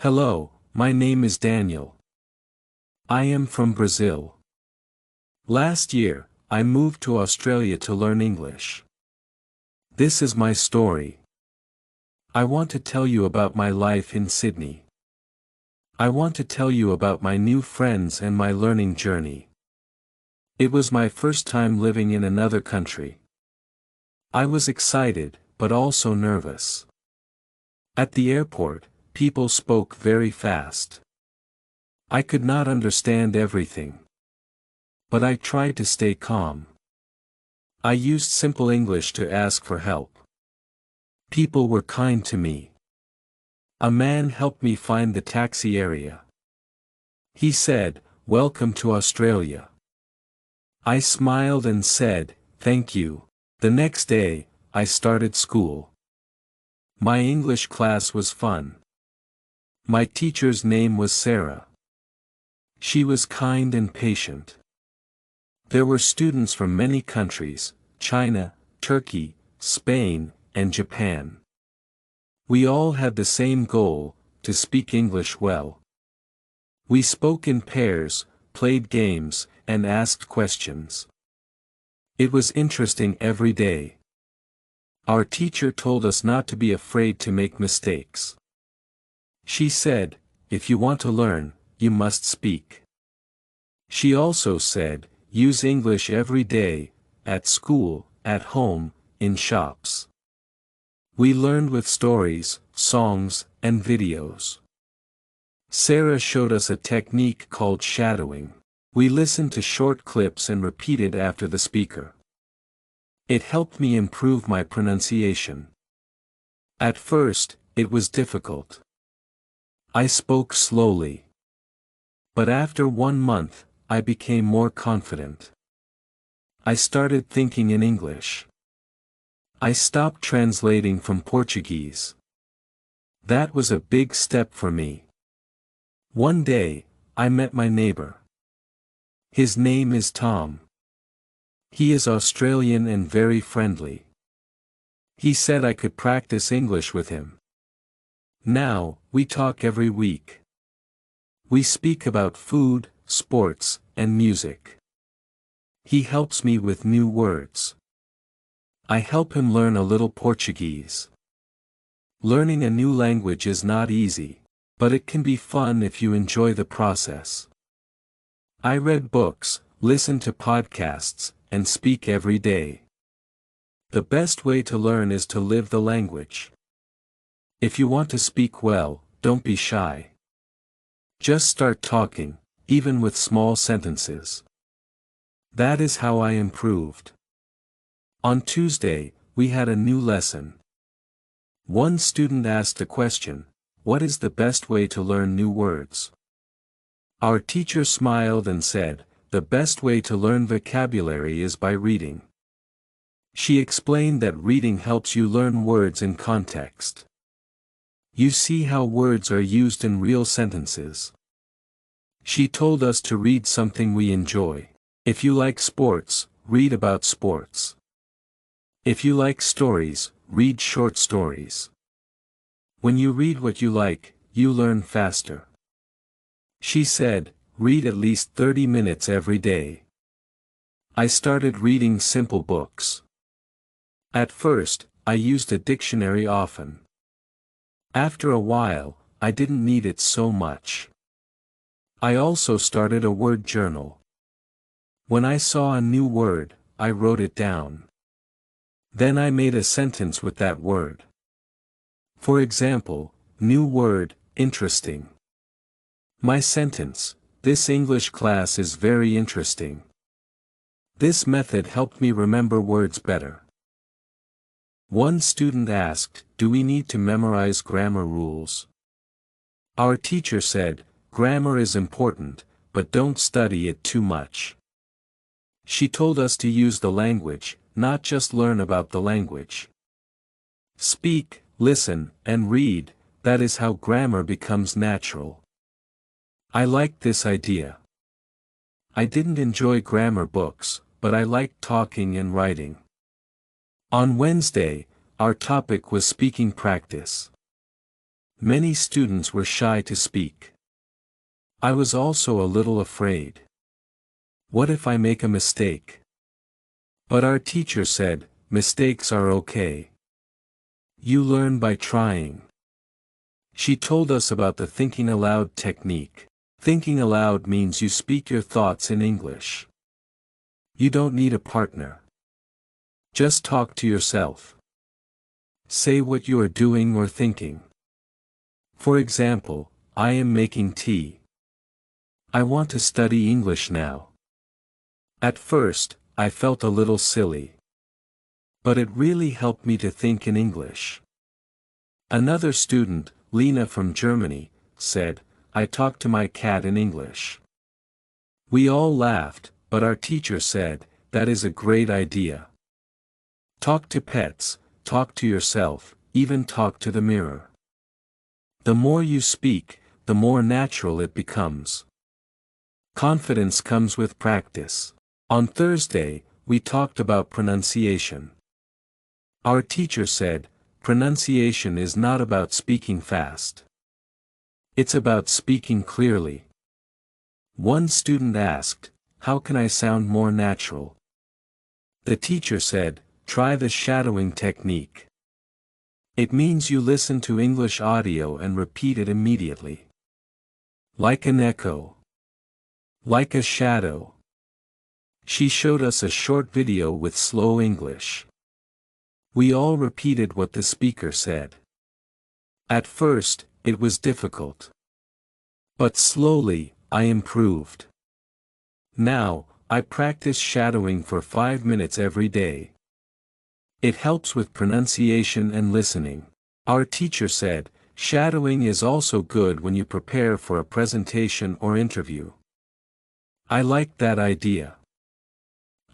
Hello, my name is Daniel. I am from Brazil. Last year, I moved to Australia to learn English. This is my story. I want to tell you about my life in Sydney. I want to tell you about my new friends and my learning journey. It was my first time living in another country. I was excited, but also nervous. At the airport, people spoke very fast. I could not understand everything. But I tried to stay calm. I used simple English to ask for help. People were kind to me. A man helped me find the taxi area. He said, "Welcome to Australia." I smiled and said, "Thank you." The next day, I started school. My English class was fun. My teacher's name was Sarah. She was kind and patient. There were students from many countries: China, Turkey, Spain, and Japan. We all had the same goal: to speak English well. We spoke in pairs, played games, and asked questions. It was interesting every day. Our teacher told us not to be afraid to make mistakes. She said, "If you want to learn, you must speak." She also said, "Use English every day, at school, at home, in shops." We learned with stories, songs, and videos. Sarah showed us a technique called shadowing. We listened to short clips and repeated after the speaker. It helped me improve my pronunciation. At first, it was difficult. I spoke slowly. But after 1 month, I became more confident. I started thinking in English. I stopped translating from Portuguese. That was a big step for me. One day, I met my neighbor. His name is Tom. He is Australian and very friendly. He said I could practice English with him. Now, we talk every week. We speak about food, sports, and music. He helps me with new words. I help him learn a little Portuguese. Learning a new language is not easy, but it can be fun if you enjoy the process. I read books, listen to podcasts, and speak every day. The best way to learn is to live the language. If you want to speak well, don't be shy. Just start talking, even with small sentences. That is how I improved. On Tuesday, we had a new lesson. One student asked a question: "What is the best way to learn new words?" Our teacher smiled and said, "The best way to learn vocabulary is by reading." She explained that reading helps you learn words in context. You see how words are used in real sentences. She told us to read something we enjoy. If you like sports, read about sports. If you like stories, read short stories. When you read what you like, you learn faster. She said, "Read at least 30 minutes every day." I started reading simple books. At first, I used a dictionary often. After a while, I didn't need it so much. I also started a word journal. When I saw a new word, I wrote it down. Then I made a sentence with that word. For example, new word, interesting. My sentence: "This English class is very interesting." This method helped me remember words better. One student asked, "Do we need to memorize grammar rules?" Our teacher said, "Grammar is important, but don't study it too much." She told us to use the language, not just learn about the language. Speak, listen, and read, that is how grammar becomes natural. I liked this idea. I didn't enjoy grammar books, but I liked talking and writing. On Wednesday, our topic was speaking practice. Many students were shy to speak. I was also a little afraid. What if I make a mistake? But our teacher said, mistakes are okay. You learn by trying. She told us about the thinking aloud technique. Thinking aloud means you speak your thoughts in English. You don't need a partner. Just talk to yourself. Say what you are doing or thinking. For example, I am making tea. I want to study English now. At first, I felt a little silly. But it really helped me to think in English. Another student, Lena from Germany, said, I talked to my cat in English. We all laughed, but our teacher said, that is a great idea. Talk to pets, talk to yourself, even talk to the mirror. The more you speak, the more natural it becomes. Confidence comes with practice. On Thursday, we talked about pronunciation. Our teacher said, pronunciation is not about speaking fast. It's about speaking clearly. One student asked, how can I sound more natural? The teacher said, try the shadowing technique. It means you listen to English audio and repeat it immediately. Like an echo. Like a shadow. She showed us a short video with slow English. We all repeated what the speaker said. At first, it was difficult. But slowly, I improved. Now, I practice shadowing for 5 minutes every day. It helps with pronunciation and listening. Our teacher said, shadowing is also good when you prepare for a presentation or interview. I liked that idea.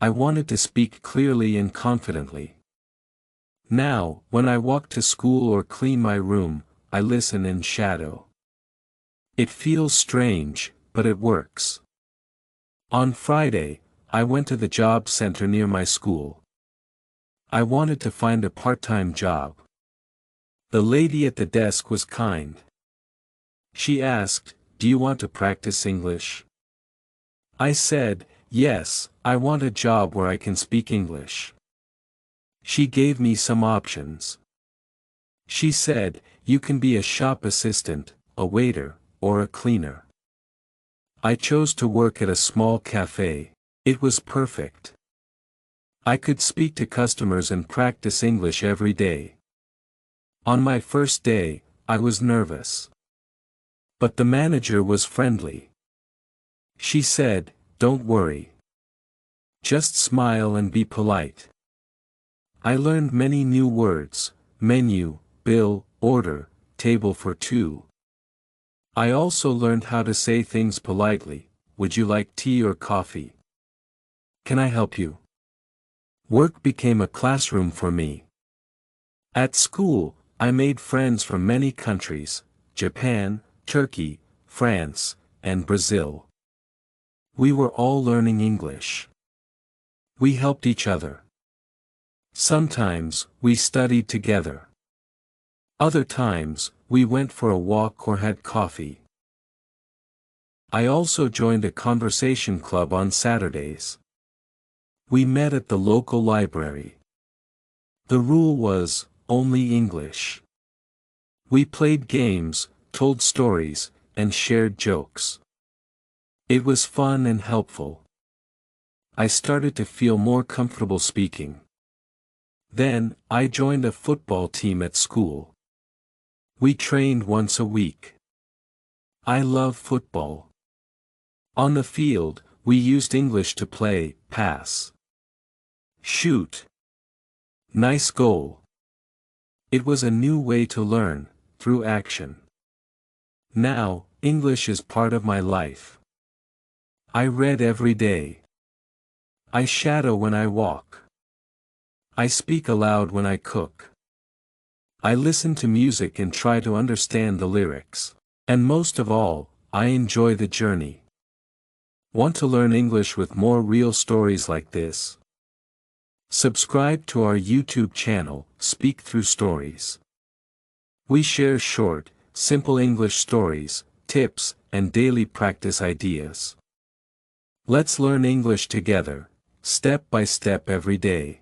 I wanted to speak clearly and confidently. Now, when I walk to school or clean my room, I listen and shadow. It feels strange, but it works. On Friday, I went to the job center near my school. I wanted to find a part-time job. The lady at the desk was kind. She asked, do you want to practice English? I said, yes, I want a job where I can speak English. She gave me some options. She said, you can be a shop assistant, a waiter, or a cleaner. I chose to work at a small cafe. It was perfect. I could speak to customers and practice English every day. On my first day, I was nervous. But the manager was friendly. She said, don't worry. Just smile and be polite. I learned many new words: menu, bill, order, table for two. I also learned how to say things politely. Would you like tea or coffee? Can I help you? Work became a classroom for me. At school, I made friends from many countries: Japan, Turkey, France, and Brazil. We were all learning English. We helped each other. Sometimes, we studied together. Other times, we went for a walk or had coffee. I also joined a conversation club on Saturdays. We met at the local library. The rule was, only English. We played games, told stories, and shared jokes. It was fun and helpful. I started to feel more comfortable speaking. Then, I joined a football team at school. We trained once a week. I love football. On the field, we used English to play, pass, shoot, nice goal. It was a new way to learn, through action. Now, English is part of my life. I read every day. I shadow when I walk. I speak aloud when I cook. I listen to music and try to understand the lyrics. And most of all, I enjoy the journey. Want to learn English with more real stories like this? Subscribe to our YouTube channel, Speak Through Stories. We share short, simple English stories, tips, and daily practice ideas. Let's learn English together, step by step every day.